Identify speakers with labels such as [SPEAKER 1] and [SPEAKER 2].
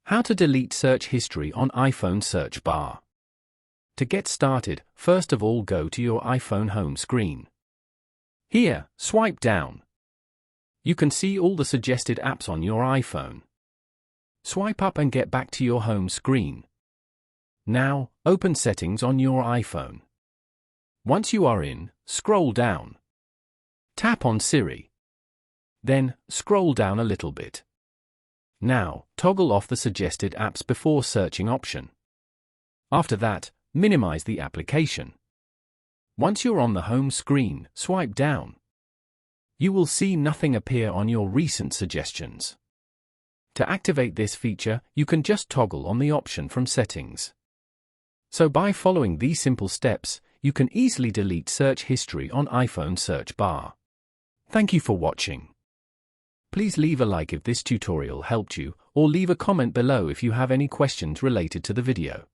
[SPEAKER 1] How to delete search history on iPhone search bar. To get started, first of all go to your iPhone home screen. Here, swipe down. You can see all the suggested apps on your iPhone. Swipe up and get back to your home screen. Now, open Settings on your iPhone. Once you are in, scroll down. Tap on Siri. Then, scroll down a little bit. Now, toggle off the suggested apps before searching option. After that, minimize the application. Once you're on the home screen, swipe down. You will see nothing appear on your recent suggestions. To activate this feature, you can just toggle on the option from Settings. So by following these simple steps, you can easily delete search history on iPhone search bar. Thank you for watching. Please leave a like if this tutorial helped you, or leave a comment below if you have any questions related to the video.